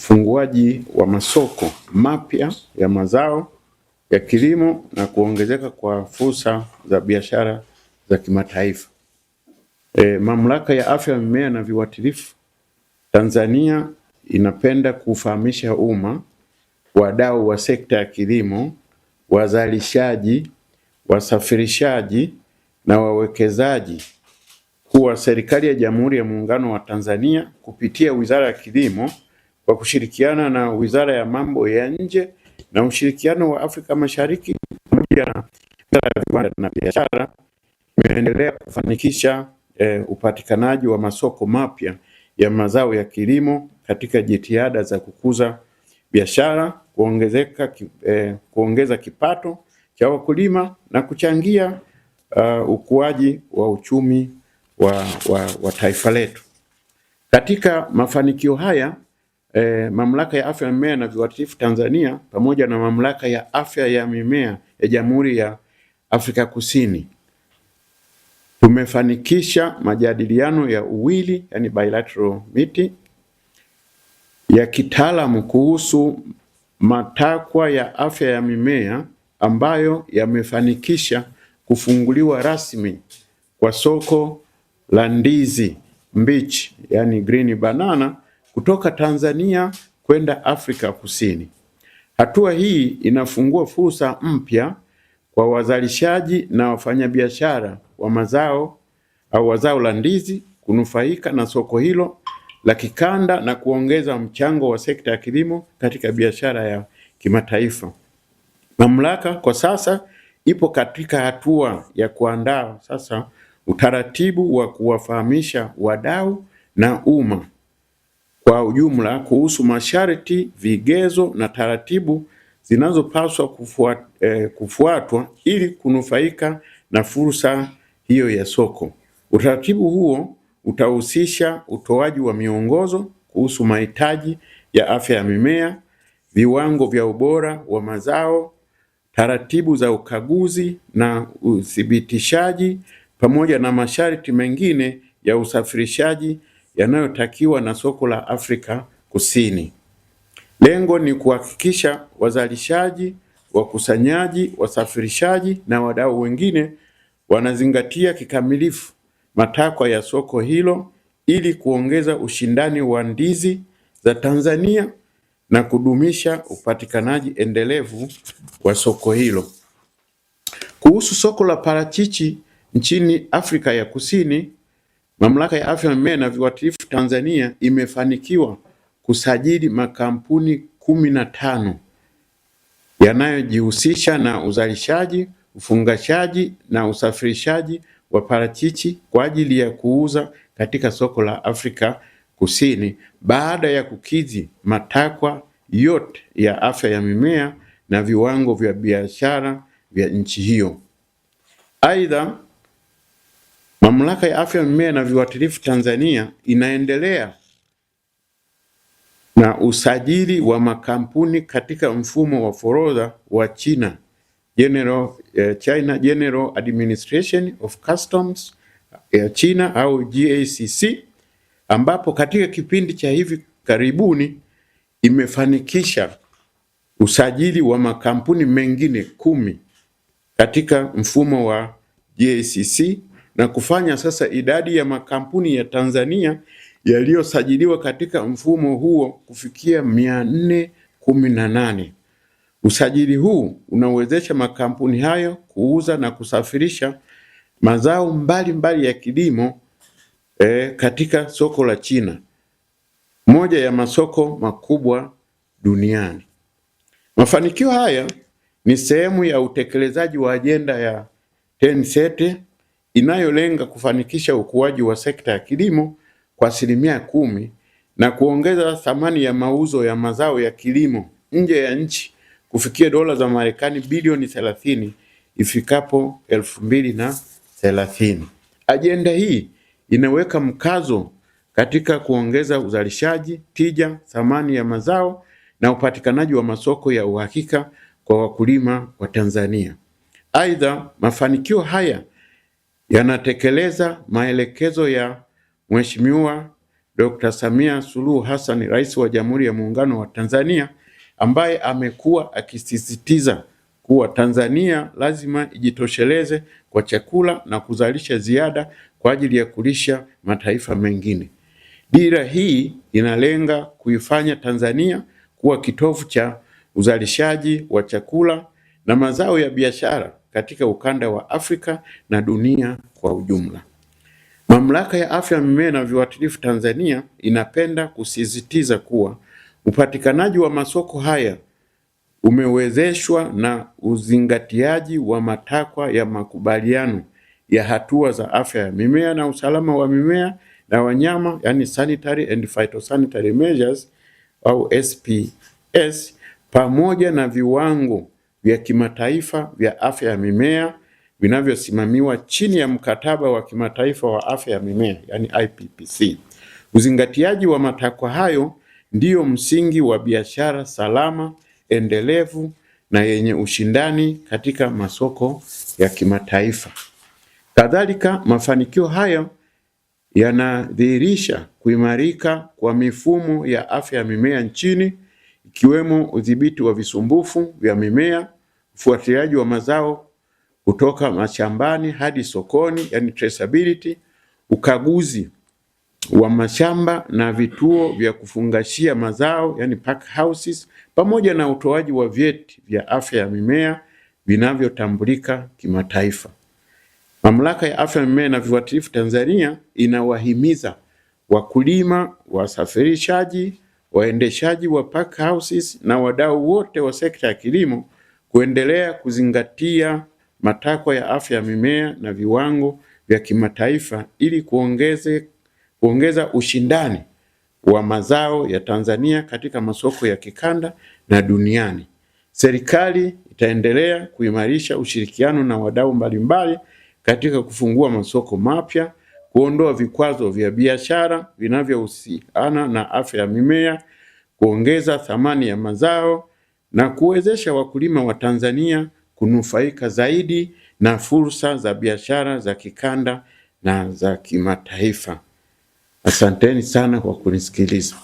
ufunguaji wa masoko mapya ya mazao ya kilimo na kuongezeka kwa fursa za biashara za kimataifa. Mamlaka ya Afya ya Mimea na Viuatilifu Tanzania inapenda kufahamisha umma, wadau wa sekta ya kilimo, wazalishaji, wasafirishaji na wawekezaji kuwa serikali ya Jamhuri ya Muungano wa Tanzania kupitia Wizara ya Kilimo kwa kushirikiana na Wizara ya Mambo ya Nje na Ushirikiano wa Afrika Mashariki pamoja na Wizara ya Viwanda na Biashara imeendelea kufanikisha upatikanaji wa masoko mapya ya mazao ya kilimo katika jitihada za kukuza biashara, kuongeza kipato cha wakulima na kuchangia ukuaji wa uchumi wa taifa letu. Katika mafanikio haya Mamlaka ya Afya ya Mimea na Viuatilifu Tanzania pamoja na Mamlaka ya Afya ya Mimea ya Jamhuri ya Afrika Kusini tumefanikisha majadiliano ya uwili, yani bilateral meeting, ya kitaalamu kuhusu matakwa ya afya ya mimea ambayo yamefanikisha kufunguliwa rasmi kwa soko la ndizi mbichi, yani green banana, kutoka Tanzania kwenda Afrika Kusini. Hatua hii inafungua fursa mpya kwa wazalishaji na wafanyabiashara wa mazao au zao la ndizi kunufaika na soko hilo la kikanda na kuongeza mchango wa sekta ya kilimo katika biashara ya kimataifa. Mamlaka kwa sasa ipo katika hatua ya kuandaa sasa utaratibu wa kuwafahamisha wadau na umma kwa ujumla kuhusu masharti, vigezo na taratibu zinazopaswa kufuatwa ili kunufaika na fursa hiyo ya soko. Utaratibu huo utahusisha utoaji wa miongozo kuhusu mahitaji ya afya ya mimea, viwango vya ubora wa mazao, taratibu za ukaguzi na uthibitishaji pamoja na masharti mengine ya usafirishaji yanayotakiwa na soko la Afrika Kusini. Lengo ni kuhakikisha wazalishaji, wakusanyaji, wasafirishaji na wadau wengine wanazingatia kikamilifu matakwa ya soko hilo ili kuongeza ushindani wa ndizi za Tanzania na kudumisha upatikanaji endelevu wa soko hilo. Kuhusu soko la parachichi nchini Afrika ya Kusini, Mamlaka ya Afya ya Mimea na Viuatilifu Tanzania imefanikiwa kusajili makampuni 15 yanayojihusisha na uzalishaji, ufungashaji na usafirishaji wa parachichi kwa ajili ya kuuza katika soko la Afrika Kusini baada ya kukidhi matakwa yote ya afya ya mimea na viwango vya biashara vya nchi hiyo. Aidha, Mamlaka ya Afya ya Mimea na Viuatilifu Tanzania inaendelea na usajili wa makampuni katika mfumo wa forodha wa China General Administration of Customs ya China au GACC, ambapo katika kipindi cha hivi karibuni imefanikisha usajili wa makampuni mengine 10 katika mfumo wa GACC na kufanya sasa idadi ya makampuni ya Tanzania yaliyosajiliwa katika mfumo huo kufikia 418. Usajili huu unawezesha makampuni hayo kuuza na kusafirisha mazao mbalimbali ya kilimo katika soko la China, moja ya masoko makubwa duniani. Mafanikio haya ni sehemu ya utekelezaji wa ajenda ya 10 inayolenga kufanikisha ukuaji wa sekta ya kilimo kwa 10% na kuongeza thamani ya mauzo ya mazao ya kilimo nje ya nchi kufikia dola za Marekani bilioni 30 ifikapo 2030. Ajenda hii inaweka mkazo katika kuongeza uzalishaji, tija, thamani ya mazao na upatikanaji wa masoko ya uhakika kwa wakulima wa Tanzania. Aidha, mafanikio haya yanatekeleza maelekezo ya Mheshimiwa Dr. Samia Suluhu Hassan, Rais wa Jamhuri ya Muungano wa Tanzania, ambaye amekuwa akisisitiza kuwa Tanzania lazima ijitosheleze kwa chakula na kuzalisha ziada kwa ajili ya kulisha mataifa mengine. Dira hii inalenga kuifanya Tanzania kuwa kitovu cha uzalishaji wa chakula na mazao ya biashara katika ukanda wa Afrika na dunia kwa ujumla. Mamlaka ya Afya ya Mimea na Viuatilifu Tanzania inapenda kusisitiza kuwa upatikanaji wa masoko haya umewezeshwa na uzingatiaji wa matakwa ya makubaliano ya hatua za afya ya mimea na usalama wa mimea na wanyama, yani sanitary and phytosanitary measures au SPS, pamoja na viwango vya kimataifa vya afya ya mimea vinavyosimamiwa chini ya mkataba wa kimataifa wa afya ya mimea, yani IPPC. Uzingatiaji wa matakwa hayo ndiyo msingi wa biashara salama, endelevu na yenye ushindani katika masoko ya kimataifa. Kadhalika, mafanikio hayo yanadhihirisha kuimarika kwa mifumo ya afya ya mimea nchini, ikiwemo udhibiti wa visumbufu vya mimea, ufuatiliaji wa mazao kutoka mashambani hadi sokoni, yani traceability, ukaguzi wa mashamba na vituo vya kufungashia mazao, yani pack houses, pamoja na utoaji wa vyeti vya afya ya mimea vinavyotambulika kimataifa. Mamlaka ya Afya ya Mimea na Viuatilifu Tanzania inawahimiza wakulima, wasafirishaji, waendeshaji wa pack houses na wadau wote wa sekta ya kilimo kuendelea kuzingatia matakwa ya afya ya mimea na viwango vya kimataifa ili kuongeza ushindani wa mazao ya Tanzania katika masoko ya kikanda na duniani. Serikali itaendelea kuimarisha ushirikiano na wadau mbalimbali katika kufungua masoko mapya, kuondoa vikwazo vya biashara vinavyohusiana na afya ya mimea, kuongeza thamani ya mazao na kuwezesha wakulima wa Tanzania kunufaika zaidi na fursa za biashara za kikanda na za kimataifa. Asanteni sana kwa kunisikiliza.